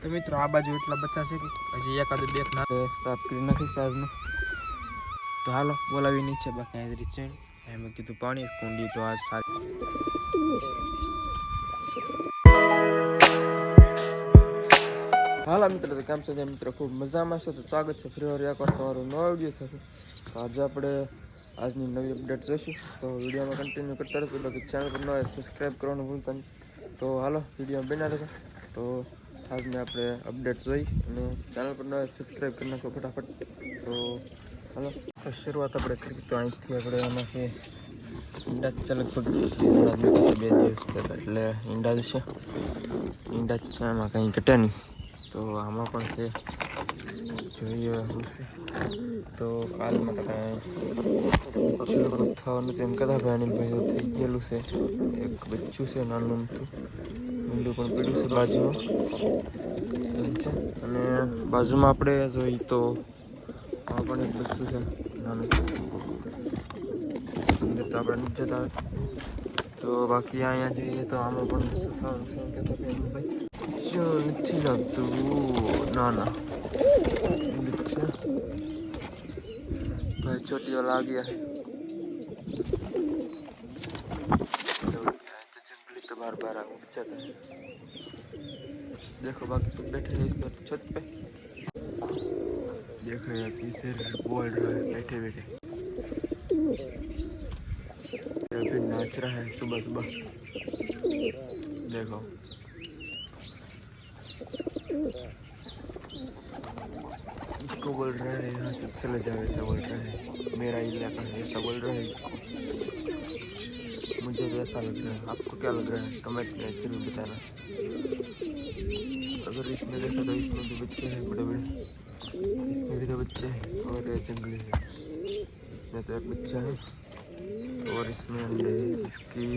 तो मित्रों आ बाजू एटला बच्चा है कि हजी एकाद બે ના સાફ કરી નાખી સાજનો तो हालो बोलावी नीचे बाकी आ रीचे एम कीधु पानी कुंडी तो आज सारी हाल मित्र तो केम छे मित्र खूब मजा में छो तो स्वागत है फिर एक बार तमारो नવો विडियो સાથે तो आज આપણે આજની નવી અપડેટ જોઈશું તો વિડિયોમાં કન્ટિન્યુ કરતા રહેજો બાકી ચેનલ પર નવા સબસ્ક્રાઇબ કરવાનું ભૂલતા નહીં તો હાલો વિડિયો બના રહેજો તો આજની આપણે અપડેટ જોઈ અને ચેનલ પર નવા સબસ્ક્રાઇબ કરી નાખો ફટાફટ તો હાલો તો શરૂઆત આપણે કરી તો અહીંથી આપણે આમાંથી ઈંડા છે લગભગ થોડા બે દિવસ પહેલાં એટલે ઈંડા જ છે ઈંડા છે આમાં કંઈ ઘટે નહીં તો આમાં પણ છે જોઈએ શું છે તો કાલમાં તો કાંઈ થવાનું તેમ કદા ભાઈ ભાઈ થઈ ગયેલું છે એક બચ્ચું છે નાનું અમથું મીંડું પણ પડ્યું છે બાજુમાં અને બાજુમાં આપણે જોઈએ તો આ પણ એક બચ્ચું છે નાનું અંદર તો આપણે નથી જતા તો બાકી અહીંયા જોઈએ તો આમાં પણ શું થવાનું છે એમ કહેતા ભાઈ જો નથી લાગતું ના ના भाई चोटियों आ गया है तो जंगली तो बार बार आगे बचाता है देखो बाकी सब बैठे हैं इस छत पे देखो यार किसे बोल रहा है बैठे बैठे फिर नाच रहा है सुबह सुबह देखो इसको बोल रहा है यहाँ से चले जाओ ऐसा बोल रहा है मेरा इलाका है ऐसा बोल रहा है इसको मुझे तो ऐसा लग रहा है आपको क्या लग रहा है कमेंट में जरूर बताना अगर इसमें देखा तो इसमें भी बच्चे हैं बड़े बड़े इसमें भी तो बच्चे हैं और ये जंगली है इसमें तो एक बच्चा है और इसमें अंडे है इसकी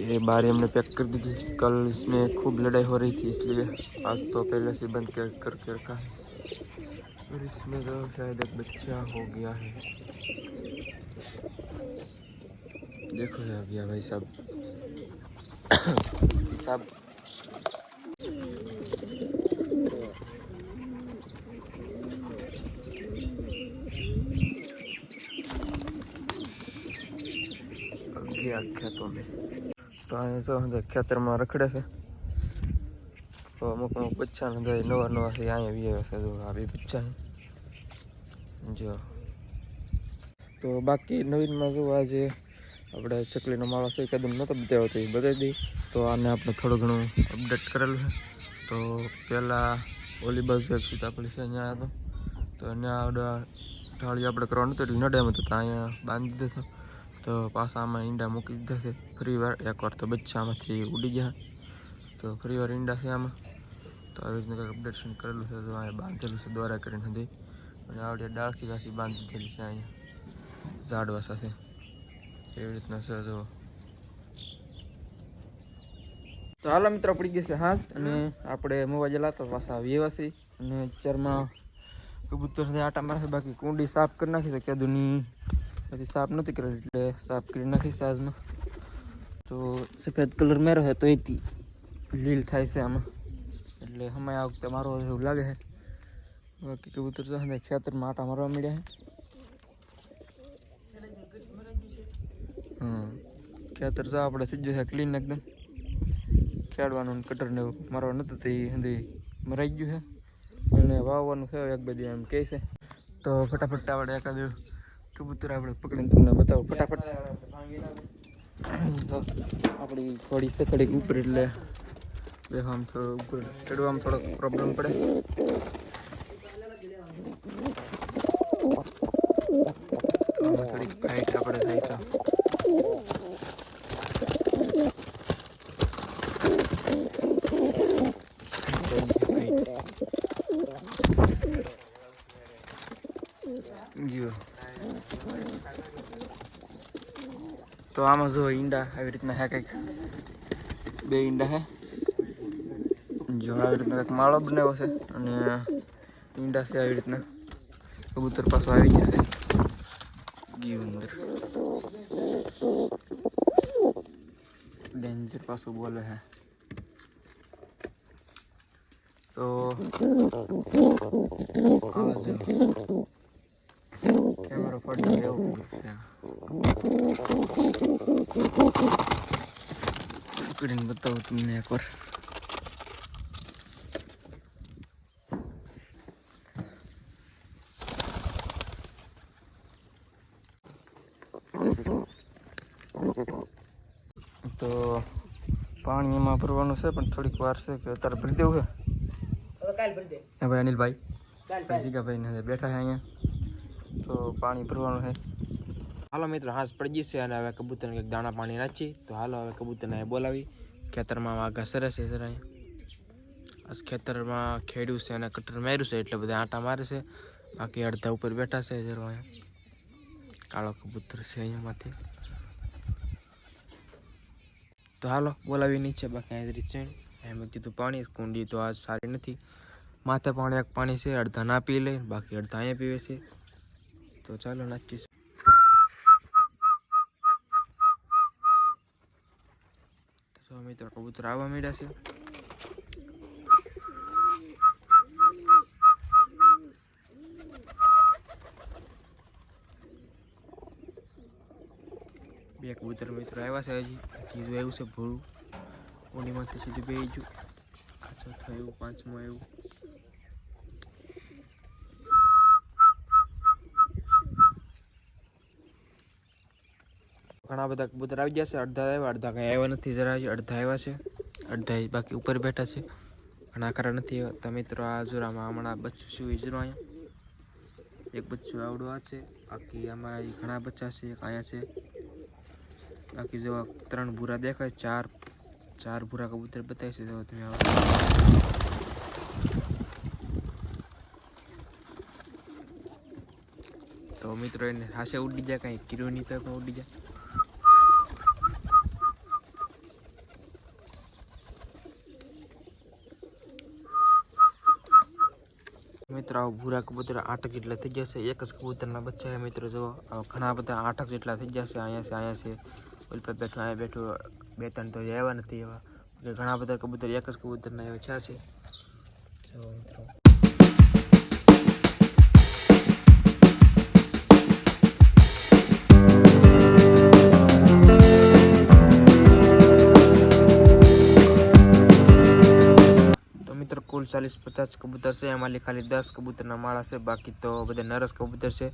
ये बारी हमने पैक कर दी थी कल इसमें खूब लड़ाई हो रही थी इसलिए आज तो पहले से बंद करके रखा है और इसमें तो शायद एक बच्चा हो गया है देखो आ गया भाई साहब साहब गया खेतों में तो अँ जो खेतर में रखड़े से तो अमुक अमुक बच्चा ने नवा नवा से अँ भी है जो आ भी बच्चा है जो तो बाकी नवीन में जो आज આપણે ચકલીનો માળો છે કદમ નહોતો બતાવ્યો તો એ બતાવી દઈ તો આને આપણે થોડું ઘણું અપડેટ કરેલું છે તો પહેલાં ઓલી બાજુ એક સીતાફળી છે અહીંયા હતો તો અહીંયા ઢાળી આપણે કરવાનું હતું એટલે નડેમ હતું તો અહીંયા બાંધી દીધો તો પાછા આમાં ઈંડા મૂકી દીધા છે ફરી વાર એકવાર તો બચ્ચા આમાંથી ઉડી ગયા તો ફરી વાર ઈંડા છે આમાં તો આવી રીતના કંઈક અપડેશન કરેલું છે તો અહીંયા બાંધેલું છે દ્વારા કરીને હતી અને આવડે ડાળખી રાખી બાંધી દીધેલી છે અહીંયા ઝાડવા સાથે એવી રીતના છે જો તો હાલો મિત્રો પડી ગઈ છે હાથ અને આપણે મોવા જેલા તો પાછા વ્યવસી અને ચરમાં કબૂતર આટા મારે બાકી કુંડી સાફ કરી નાખી છે કેદુની પછી સાફ નથી કરેલી એટલે સાફ કરી નાખી છે આજમાં તો સફેદ કલર મેરો છે તો એથી લીલ થાય છે આમાં એટલે હમણાં આ વખતે મારો એવું લાગે છે બાકી કબૂતર તો ખેતરમાં આટા મારવા મળ્યા છે ખેતર તો આપણે સીધું છે ક્લીન એકદમ ખેડવાનું કટર ને મારવા નતું તો એ હંધી મરાઈ ગયું છે અને વાવવાનું છે એક બધી એમ કહે છે તો ફટાફટ આપણે એકાદ કબૂતર આપણે પકડીને તમને બતાવો ફટાફટ તો આપણી થોડી છે થોડીક ઉપર એટલે દેખો આમ થોડું ઉપર ચડવામાં થોડોક પ્રોબ્લેમ પડે થોડીક હાઈટ આપણે થાય તો તો આમાં જો ઈંડા આવી રીતના હે કંઈક બે ઈંડા હે જો આવી રીતના કંઈક માળો બનાવ્યો છે અને ઈંડા છે આવી રીતના કબૂતર પાછું આવી જશે ગયું અંદર डेंजर पास बोले है તો કેમેરો ફોટો એવું પકડીને બતાવું તમને એકવાર. તો પાણી એમાં ભરવાનું છે પણ થોડીક વાર છે કે અત્યારે ભરી દેવું છે. કાલ ભરી દે. હા ભાઈ અનિલભાઈ જીગાભાઈ ને બેઠા છે અહીંયા. તો પાણી ભરવાનું છે. હાલો મિત્રો હાંસ પડી જશે અને હવે કબૂતરને કંઈક દાણા પાણી નાખી. તો હાલો હવે કબૂતરને બોલાવી. ખેતરમાં વાઘા સરસ છે જરા. આ ખેતરમાં ખેડ્યું છે અને કટર માર્યું છે એટલે બધા આંટા મારે છે. બાકી અડધા ઉપર બેઠા છે જરા અહીંયા. કાળો કબૂતર છે અહીંયામાંથી. તો હાલો બોલાવી નીચે. બાકી અહીં રીત છે એમ કીધું પાણી કુંડી તો આજ સારી નથી. માથે પાણી એક પાણી છે અડધા ના પી લે બાકી અડધા અહીંયા પીવે છે. તો ચાલો નાખીશું. તો મિત્રો કબૂતર આવવા માંડ્યા છે. બે કબૂતર મિત્રો આવ્યા છે. હજી ત્રીજું આવ્યું છે ભૂરું. ઓડીમાંથી સીધું બે ગયું. ચોથું આવ્યું, પાંચમું આવ્યું. ઘણા બધા કબૂતર આવી ગયા છે. અડધા આવ્યા અડધા કંઈ આવ્યા નથી. જરા અડધા આવ્યા છે અડધા બાકી ઉપર બેઠા છે. ઘણા ખરા નથી આવ્યા. તો મિત્રો આ જોરામાં હમણાં બચ્ચું શું વીજરો અહીંયા એક બચ્ચું આવડું આ છે. બાકી આમાં ઘણા બચ્ચા છે. એક અહીંયા છે. બાકી જો 3 ભૂરા દેખાય. ચાર ભૂરા કબૂતર બતાવે છે. જો તમે તો મિત્રો એને હાસે ઉડી જાય કઈ કિરું ની તો ઉડી જાય. મિત્રો ભૂરા કબૂતર 8 જેટલા થઈ જશે. એક જ કબૂતરના બચ્ચા મિત્રો જો ઘણા બધા 8 જેટલા થઈ જશે. અહીંયા છે ઓલ પર બેઠો અહીંયા બેઠો. 2-3 તો આવ્યા નથી. એવા ઘણા બધા કબૂતર એક જ કબૂતરના એવા છે. જો મિત્રો કુલ 40-50 કબૂતર છે. એમાં ખાલી 10 કબૂતરના માળા છે. બાકી તો બધા નરસ કબૂતર છે.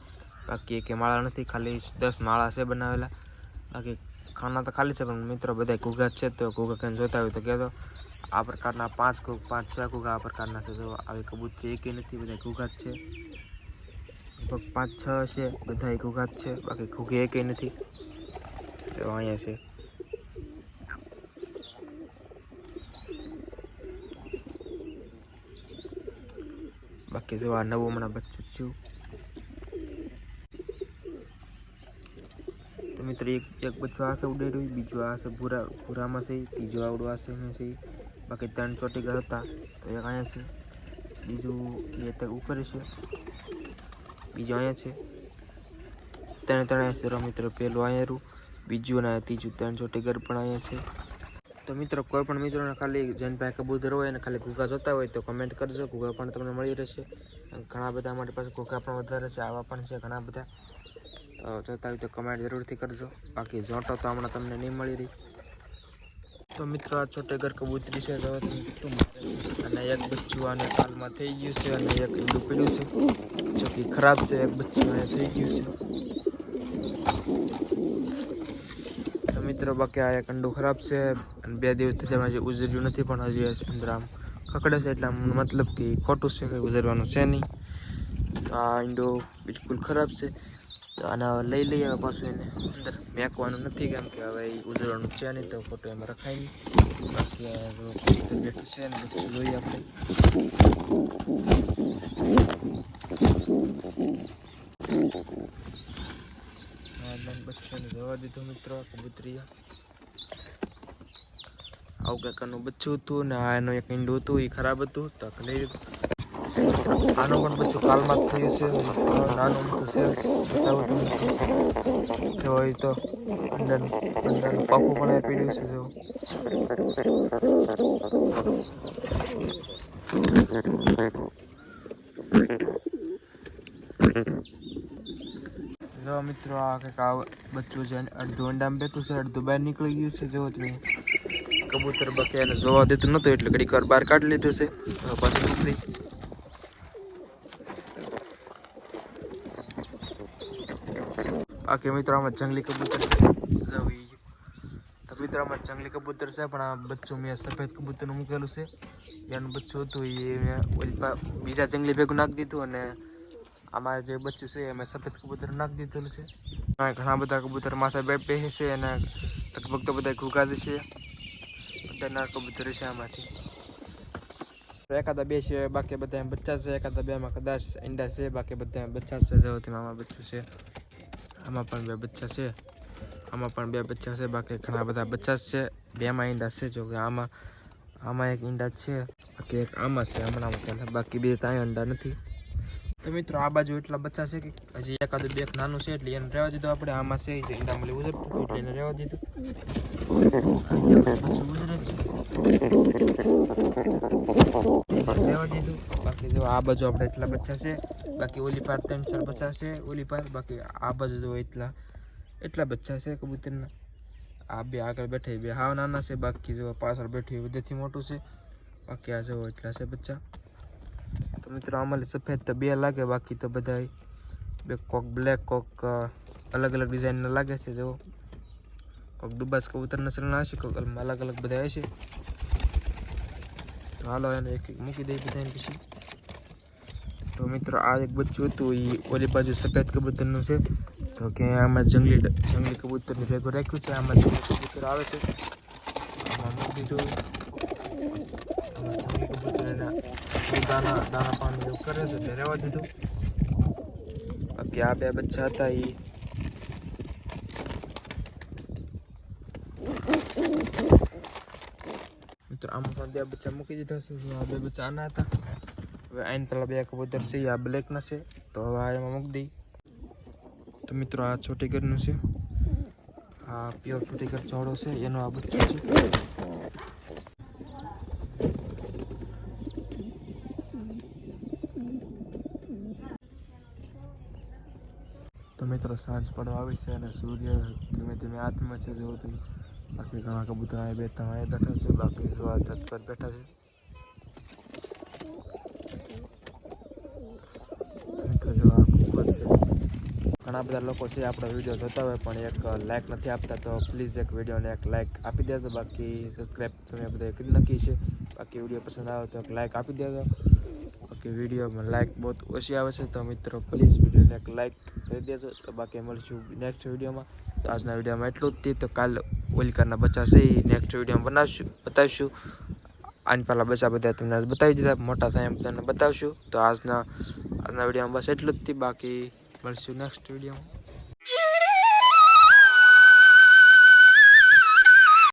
બાકી એક માળા નથી. ખાલી 10 માળા છે બનાવેલા. બાકી ખાના તો ખાલી છે પણ મિત્રો બધા ઘૂઘા છે. તો ઘૂઘા કઈ જોતા હોય તો કહેતો. આ પ્રકારના 5-6 ઘૂઘા આ પ્રકારના છે. જો આવી કબૂતર એકેય નથી. બધા ઘૂઘા જ છે. લગભગ 5-6 છે. બધા ઘૂઘા જ છે. બાકી ઘૂઘે એકેય નથી. તો અહીંયા છે. બાકી જો આ નવું હમણાં બચ્ચું છું. તો મિત્રો એક બચ્ચું આ છે ઉડે રહ્યું. બીજું આ છે ભૂરામાં છે. ત્રીજું આવડું આ છે. બાકી 3 ચોટીકા હતા તો એક અહીંયા છે. બીજું એ ઉપર છે. બીજું અહીંયા છે. 3 અહીંયા છે મિત્રો. પેલું અહીંયા રહ્યું. બીજું ને ત્રીજું 3 ચોટીગર પણ અહીંયા છે. તો મિત્રો કોઈ પણ મિત્રોને ખાલી જેન પાસે કબૂતર હોય અને ખાલી ઘૂઘા જોતા હોય તો કમેન્ટ કરજો. ઘૂઘા પણ તમને મળી રહેશે. ઘણા બધા અમારી પાસે ઘૂઘા પણ વધારે છે. આવા પણ છે ઘણા બધા. તો જોતા હોય તો કમેન્ટ જરૂરથી કરજો. બાકી જોટો તો હમણાં તમને નહીં મળી રહી. તો મિત્રો આ ચોટેગર કબૂતરી છે. તો કેટલું અને એક બચ્ચું આને કાલમાં થઈ ગયું છે અને એક ઈંડું પડ્યું છે. જો કે ખરાબ છે. એક બચ્ચું આને થઈ ગયું છે. તો મિત્રો બાકી આ એક અંડું ખરાબ છે અને 2 દિવસથી તેમાં હજી ઉજર્યું નથી. પણ હજી અંદર આમ ખકડે છે એટલે મતલબ કે ખોટું છે. કંઈ ઉજરવાનું છે નહીં. તો આ ઈંડું બિલકુલ ખરાબ છે. તો આને લઈ લઈએ પાછું. એને અંદર મેકવાનું નથી કેમ કે હવે એ ઉજરવાનું છે નહીં. તો ખોટું એમાં રખાય નહીં. બાકી બેઠું છે ને બધું જોઈએ આપણે. બચ્ચાને જવા દીધું મિત્રો. કબૂતરી આવું કંઈકનું બચ્ચું હતું ને આ એનું એક ઈંડું હતું. એ ખરાબ હતું તો લઈ લીધું. આનું પણ બચ્ચું કાલમાં જ થયું છે. નાનું મોટું છે. બતાવું તમને જો હોય તો અંદરનું પાકું પણ એ પીડ્યું છે. જો જો મિત્રો આ કંઈક આ બચ્ચું છે, અડધું અંડામાં બેઠું છે, અડધું બહાર નીકળી ગયું છે. જો તમે કબૂતર બાકી એને જોવા દેતું નતું એટલે ઘડીક વાર બહાર કાઢી લીધું છે. પાછું નીકળી બાકી મિત્રો આમાં જંગલી કબૂતર તો મિત્રો આમાં જંગલી કબૂતર છે, પણ આ બચ્ચું મેં સફેદ કબૂતરનું મૂકેલું છે. એનું બચ્ચું હતું એ મેં બીજા જંગલી ભેગું નાખી દીધું, અને આમાં જે બચ્ચું છે મેં સફેદ કબૂતર નાખી દીધેલું છે. ઘણા બધા કબૂતર માથે બેસે છે, અને લગભગ તો બધા ઘૂઘા છે. બધાના કબૂતર છે આમાંથી એકાદા બે છે, બાકી બધા બચ્ચા છે. એકાદા બેમાં કદાચ ઈંડા છે, બાકી બધા બચ્ચા છે. જો તેમાં આમાં બચ્ચું છે, આમાં પણ બે બચ્ચા છે, આમાં પણ બે બચ્ચા છે. બાકી ઘણા બધા બચ્ચા છે. બેમાં ઈંડા છે. જો કે આમાં એક ઈંડા છે, બાકી એક આમાં છે હમણાં મૂકેલા, બાકી બે ત્યાં ઈંડા નથી. તો મિત્રો આ બાજુ એટલા બચ્ચા છે કે હજી એકાદું બે નાનું છે એટલે એને રહેવા દીધું આપણે. આમાં છે ઈંડામાં ઉજરતું એટલે એને રહેવા દીધું. રહેવા દીધું. બાકી જો આ બાજુ આપણે એટલા બચ્ચા છે, બાકી ઓલી પાર 3-4 બચ્ચા છે ઓલી પાર. બાકી આ બાજુ જો એટલા બચ્ચા છે કબૂતરના. આ બે આગળ બેઠા બે હાવ નાના છે, બાકી જો પાછળ બેઠું બધાથી મોટું છે. બાકી આ જો એટલા છે બચ્ચા. તો મિત્રો આમાં સફેદ તો બે લાગે, બાકી તો બધા બે કોક બ્લેક કોક અલગ અલગ ડિઝાઇનના લાગે છે. જો કોક દુબાસ કબૂતર નસલના હશે, કોક અલગ અલગ બધા હશે. તો હાલો એને એક એક મૂકી દઈ બધા પછી. તો મિત્રો આ એક બચ્ચું હતું એ ઓલી બાજુ સફેદ કબૂતરનું છે. તો કે આમાં જંગલી કબૂતરની ભેગું રાખ્યું છે. આમાં જંગલી કબૂતર આવે છે, આમાં મૂકી દીધું. જંગલી કબૂતર એના દાના પાણી એવું કરે છે એટલે રહેવા દીધું. બાકી આ બે બચ્ચા હતા એ મિત્રો આમાં પણ બે બચ્ચા મૂકી દીધા છે. આ બે બચ્ચા આના હતા. હવે આઈને પેલા બે કબૂતર છે આ બ્લેકના છે, તો હવે આ એમાં મૂકી દઈ. તો મિત્રો આ ચોટીગરનું છે, આ પ્યોર ચોટીગર ચોળો છે, એનો આ બચ્ચો છે. તો મિત્રો સાંજ પડવા આવી છે અને સૂર્ય ધીમે ધીમે હાથમાં છે. જો તમે બાકી ઘણા કબૂતર અહીં બેઠા છે, બાકી જો આ છત પર બેઠા છે. મિત્રો જો આ કબૂતર છે. ઘણા બધા લોકો છે આપણા વિડીયો જોતા હોય પણ એક લાઇક નથી આપતા, તો પ્લીઝ એક વિડીયોને એક લાઇક આપી દેજો. બાકી સબસ્ક્રાઈબ તમે બધા કરી નાખી છે. બાકી વિડીયો પસંદ આવે તો એક લાઇક આપી દેજો. બાકી વિડીયોમાં લાઇક બહુ ઓછી આવે છે, તો મિત્રો પ્લીઝ વિડીયોને એક લાઇક કરી દેજો. તો બાકી મળશું નેક્સ્ટ વિડીયોમાં. તો આજના વિડીયોમાં એટલું જ. તો કાલે ઓલિકાના બચ્ચા છે એ નેક્સ્ટ વિડીયોમાં બતાવીશું. આની પહેલાં બચ્ચા બધા તમને બતાવી દીધા, મોટા થાય એમ તમને બતાવશું. તો આજના વિડીયોમાં બસ એટલું જ. બાકી મળશું નેક્સ્ટ વિડીયોમાં.